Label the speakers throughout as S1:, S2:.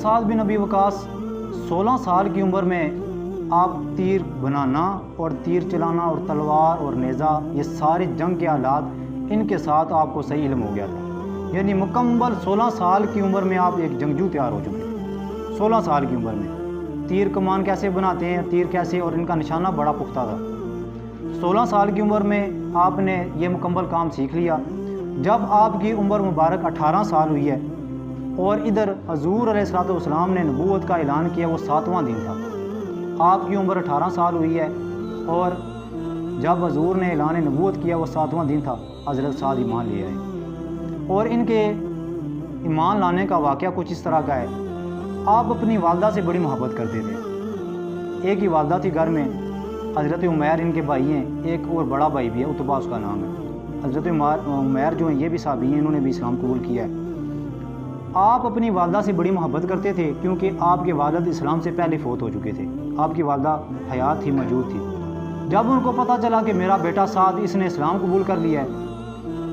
S1: साद बिन अबी वकास 16 साल की उम्र में आप तीर बनाना और तीर चलाना और तलवार और नेज़ा, ये सारे जंग के आलात इनके साथ आपको सही इल्म हो गया था। यानी मुकम्मल 16 साल की उम्र में आप एक जंगजू तैयार हो चुके थे। 16 साल की उम्र में तीर कमान कैसे बनाते हैं, तीर कैसे, और इनका निशाना बड़ा पुख्ता था। 16 साल की उम्र में आपने ये मुकम्मल काम सीख लिया। जब आपकी उम्र मुबारक 18 साल हुई है और इधर हजूर अलैहिस्सलाम ने नबूवत का ऐलान किया, वो 7वां दिन था। आपकी उम्र 18 साल हुई है और जब हजूर ने ऐलान नबूवत किया वो 7वां दिन था। हज़रत साद ईमान ले आए और इनके ईमान लाने का वाक़या कुछ इस तरह का है। आप अपनी वालदा से बड़ी मोहब्बत करते थे। एक ही वालदा थी घर में। हज़रत उमैर इनके भाई हैं, एक और बड़ा भाई भी है, उतबा उसका नाम है। हज़रत उमैर जो हैं ये भी साहबी हैं, इन्होंने भी इस्लाम कबूल किया है। आप अपनी वालदा से बड़ी मोहब्बत करते थे क्योंकि आपके वालिद इस्लाम से पहले फ़ौत हो चुके थे। आपकी वालदा हयात थी, मौजूद थी। जब उनको पता चला कि मेरा बेटा साद इसने इस्लाम कबूल कर लिया है,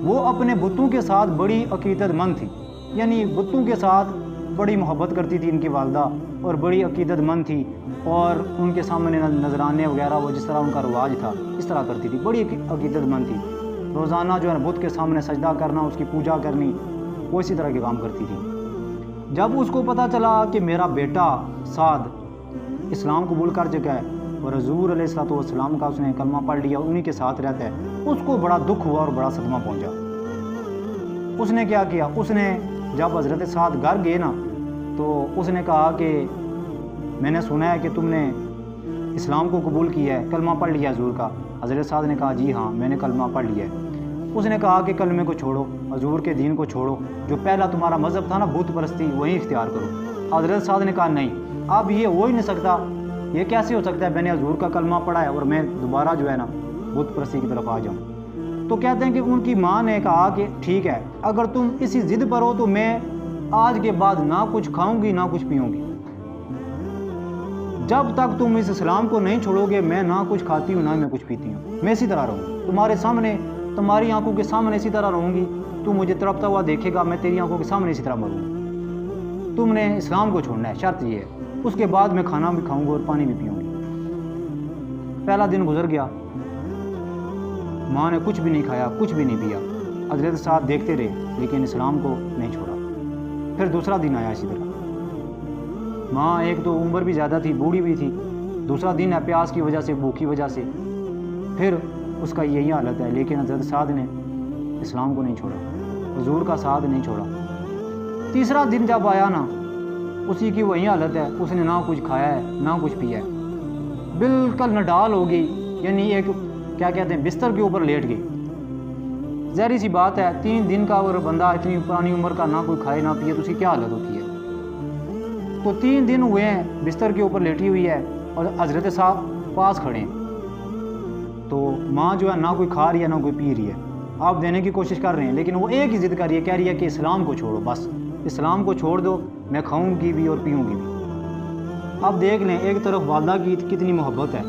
S1: वो अपने बुतों के साथ बड़ी अकीदतमंद थी। यानी बुतों के साथ बड़ी मोहब्बत करती थी इनकी वालदा और बड़ी अकीदतमंद थी, और उनके सामने नजराने वगैरह वो जिस तरह उनका रवाज था इस तरह करती थी, बड़ी अकीदतमंद थी। रोज़ाना जो है बुत के सामने सजदा करना, उसकी पूजा करनी, वो इसी तरह के काम करती थी। जब उसको पता चला कि मेरा बेटा साद इस्लाम कबूल कर चुका है और हजूर अलैहिस्सलाम का उसने कलमा पढ़ लिया, उन्हीं के साथ रहता है, उसको बड़ा दुख हुआ और बड़ा सदमा पहुंचा। उसने क्या किया, उसने जब हज़रत साद घर गए ना तो उसने कहा कि मैंने सुना है कि तुमने इस्लाम को कबूल किया है, कलमा पढ़ लिया हजूर का। हज़रत साद ने कहा जी हाँ, मैंने कलमा पढ़ लिया है। उसने कहा कि कलमे को छोड़ो, हजूर के दीन को छोड़ो, जो पहला तुम्हारा मज़हब था ना बुत परस्ती, वही इख्तियार करो। हज़रत साद ने कहा नहीं, अब ये हो ही नहीं सकता, ये कैसे हो सकता है, मैंने हजूर का कलमा पढ़ा है और मैं दोबारा जो है ना बुत परस्ती की तरफ आ जाऊँ। तो कहते हैं कि उनकी माँ ने कहा कि ठीक है, अगर तुम इसी ज़िद पर हो तो मैं आज के बाद ना कुछ खाऊंगी ना कुछ पीऊँगी। जब तक तुम इस इस्लाम को नहीं छोड़ोगे मैं ना कुछ खाती हूँ ना मैं कुछ पीती हूँ, मैं इसी तरह रहूँगी तुम्हारे सामने, तुम्हारी आंखों के सामने इसी तरह रहूँगी। तू मुझे तड़पता हुआ देखेगा, मैं तेरी आंखों के सामने इसी तरह मरूँगी। तुमने इस्लाम को छोड़ना है, शर्त ये है। उसके बाद मैं खाना भी खाऊंगी और पानी भी पीऊँगी। पहला दिन गुजर गया, माँ ने कुछ भी नहीं खाया, कुछ भी नहीं पिया। हज़रत साद देखते रहे लेकिन इस्लाम को नहीं छोड़ा। फिर दूसरा दिन आया इसी तरह। माँ एक तो उम्र भी ज़्यादा थी, बूढ़ी भी थी, दूसरा दिन है प्यास की वजह से, भूख की वजह से, फिर उसका यही हालत है। लेकिन हज़रत साद ने इस्लाम को नहीं छोड़ा, हुजूर का साथ नहीं छोड़ा। तीसरा दिन जब आया ना, उसी की वही हालत है, उसने ना कुछ खाया है ना कुछ पिया है, बिल्कुल नडाल हो गई। यानी एक क्या कहते हैं, बिस्तर के ऊपर लेट गई। ज़ाहिर सी बात है 3 दिन का और बंदा इतनी पुरानी उम्र का ना कोई खाए ना पिए तो उसकी क्या हालत होती है। तो 3 दिन हुए हैं बिस्तर के ऊपर लेटी हुई है और हज़रत साहब पास खड़े हैं। तो माँ जो है ना कोई खा रही है ना कोई पी रही है, आप देने की कोशिश कर रहे हैं, लेकिन वो एक ही ज़िद कर रही है, कह रही है कि इस्लाम को छोड़ो, बस इस्लाम को छोड़ दो, मैं खाऊंगी भी और पीऊँगी भी। अब देख लें, एक तरफ वालदा की कितनी मोहब्बत है,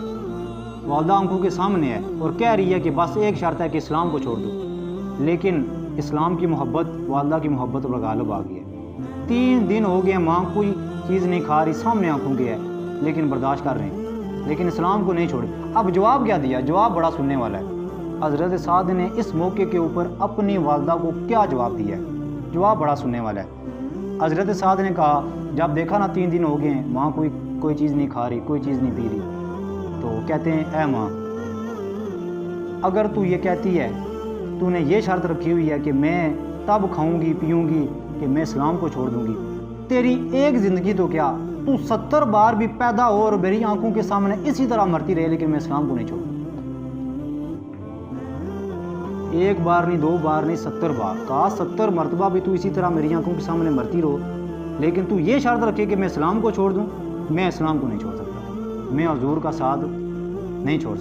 S1: वालदा आंखों के सामने है और कह रही है कि बस एक शर्त है कि इस्लाम को छोड़ दो, लेकिन इस्लाम की मोहब्बत वालदा की मोहब्त पर गालिब आ गई है। 3 दिन हो गए, माँ कोई चीज़ नहीं खा रही, सामने आंखों के है, लेकिन बर्दाश्त कर रहे हैं, लेकिन इस्लाम को नहीं छोड़े। अब जवाब क्या दिया, जवाब बड़ा सुनने वाला है। हज़रत साद ने इस मौके के ऊपर अपनी वालदा को क्या जवाब दिया है, जवाब बड़ा सुनने वाला है। हज़रत साद ने कहा, जब देखा ना 3 दिन हो गए हैं, माँ कोई चीज़ नहीं खा रही, कोई चीज़ नहीं पी रही, तो कहते हैं, ऐ माँ, अगर तू ये कहती है, तूने ये शर्त रखी हुई है कि मैं तब खाऊंगी पीऊँगी कि मैं इस्लाम को छोड़ दूँगी, तेरी एक ज़िंदगी तो क्या, तू 70 बार भी पैदा हो और मेरी आंखों के सामने इसी तरह मरती रहे, लेकिन मैं इस्लाम को नहीं छोड़ूंगा। 1 बार नहीं, 2 बार नहीं, 70 बार कहा, 70 मरतबा भी तू इसी तरह मेरी आंखों के सामने मरती रहो, लेकिन तू ये शर्त रखे कि मैं इस्लाम को छोड़ दूँ, मैं इस्लाम को नहीं छोड़ सकता, मैं हुजूर का साथ नहीं छोड़ सकता।